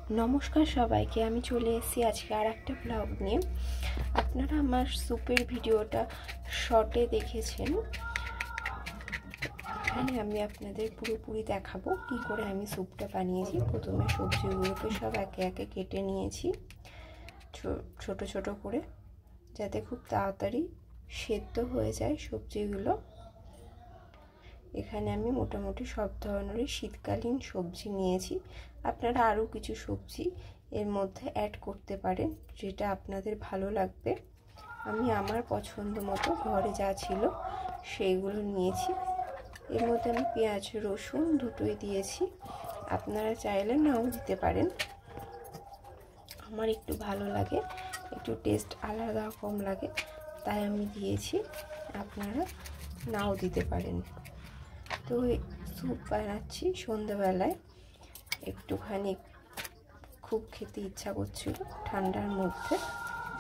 নমস্কার সবাইকে, আমি চলে এসেছি আজকে আর একটা ব্লগ নিয়ে। আপনারা আমার স্যুপের ভিডিওটা শর্টে দেখেছেন। এখানে আমি আপনাদের পুরোপুরি দেখাবো কি করে আমি স্যুপটা বানিয়েছি। প্রথমে সবজিগুলোকে সব একে একে কেটে নিয়েছি ছোট ছোট করে, যাতে খুব তাড়াতাড়ি সেদ্ধ হয়ে যায় সবজিগুলো। এখানে আমি মোটামুটি সব ধরনেরই শীতকালীন সবজি নিয়েছি। আপনারা আরও কিছু সবজি এর মধ্যে অ্যাড করতে পারেন, যেটা আপনাদের ভালো লাগবে। আমি আমার পছন্দ মতো ঘরে যা ছিল সেইগুলো নিয়েছি। এর মধ্যে আমি পেঁয়াজ রসুন দুটোই দিয়েছি, আপনারা চাইলে নাও দিতে পারেন। আমার একটু ভালো লাগে, একটু টেস্ট আলাদা রকম লাগে, তাই আমি দিয়েছি, আপনারা নাও দিতে পারেন। তো স্যুপ বানাচ্ছি সন্ধ্যাবেলায়, একটুখানি খুব খেতে ইচ্ছা করছিল ঠান্ডার মধ্যে।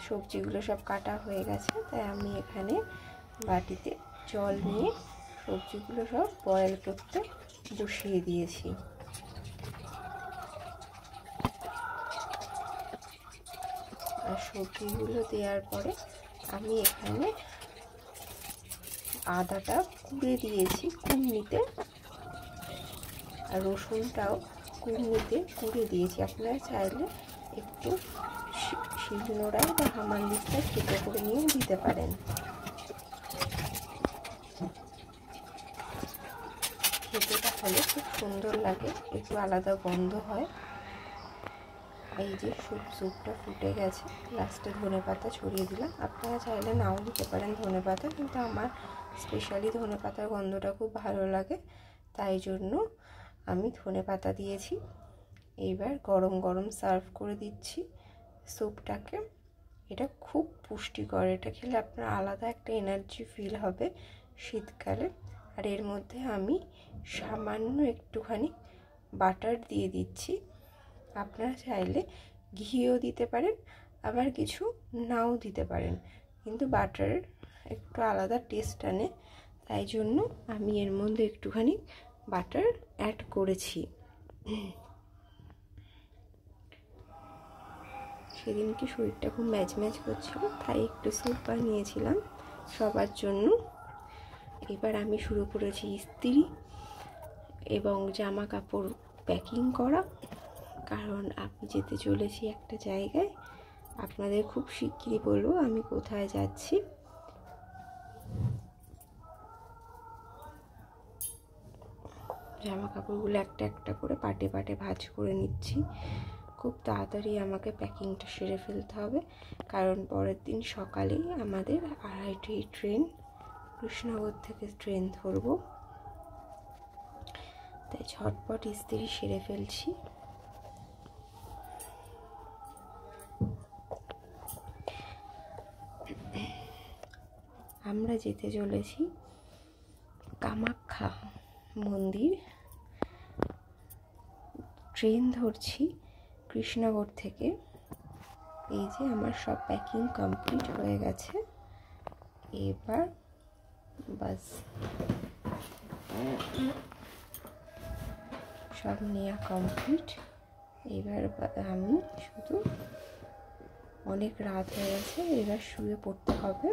সবজিগুলো সব কাটা হয়ে গেছে, তাই আমি এখানে বাটিতে জল নিয়ে সবজিগুলো সব বয়েল করতে বসিয়ে দিয়েছি। আর সবজিগুলো দেওয়ার পরে আমি এখানে আদাটা কুড়ে দিয়েছি কুড়নিতে, আর রসুনটাও কুড়নিতে কুড়ে দিয়েছি। আপনারা চাইলে একটু শিলনোড়ায় বা হামানদিস্তায় থেতো করে নিয়ে দিতে পারেন। খেতেটা হলে খুব সুন্দর লাগে, একটু আলাদা গন্ধ হয়। এই যে স্যুপটা ফুটে গেছে, লাস্টে ধনেপাতা ছড়িয়ে দিলাম। আপনারা চাইলে নাও দিতে পারেন ধনেপাতা, কিন্তু আমার স্পেশালি ধনেপাতার গন্ধটা খুব ভালো লাগে, তাই জন্য আমি ধনেপাতা দিয়েছি। এইবার গরম গরম সার্ভ করে দিচ্ছি স্যুপটাকে। এটা খুব পুষ্টিকর, এটা খেলে আপনার আলাদা একটা এনার্জি ফিল হবে শীতকালে। আর এর মধ্যে আমি সামান্য একটুখানি বাটার দিয়ে দিচ্ছি। আপনারা চাইলে ঘিও দিতে পারেন, আবার কিছু নাও দিতে পারেন, কিন্তু বাটার একটু আলাদা টেস্ট আনে, তাই জন্য আমি এর মধ্যে একটুখানি বাটার অ্যাড করেছি। সেদিনকে শরীরটা খুব ম্যাচ করছিল, তাই একটু স্যুপ বানিয়েছিলাম সবার জন্য। এবার আমি শুরু করেছি ইস্ত্রি এবং জামা কাপড় প্যাকিং করা, কারণ আমি যেতে চলেছি একটা জায়গায়। আপনাদের খুব শিগগিরই বলবো আমি কোথায় যাচ্ছি। জামা কাপড়গুলো একটা একটা করে পাটে পাটে ভাঁজ করে নিচ্ছি। খুব তাড়াতাড়ি আমাকে প্যাকিংটা সেরে ফেলতে হবে, কারণ পরের দিন সকালেই আমাদের 2:30 ট্রেন, কৃষ্ণনগর থেকে ট্রেন ধরবো, তাই ঝটপট ইস্ত্রি সেরে ফেলছি। আমরা যেতে চলেছি কামাখ্যা মন্দির। ট্রেন ধরছি কৃষ্ণনগর থেকে। এই যে আমার সব প্যাকিং কমপ্লিট হয়ে গেছে, এবার বাস সব নেওয়া কমপ্লিট। এবার আমি শুধু, অনেক রাত হয়ে গেছে, এবার শুয়ে পড়তে হবে।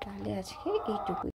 তাহলে আজকে এইটুকুই।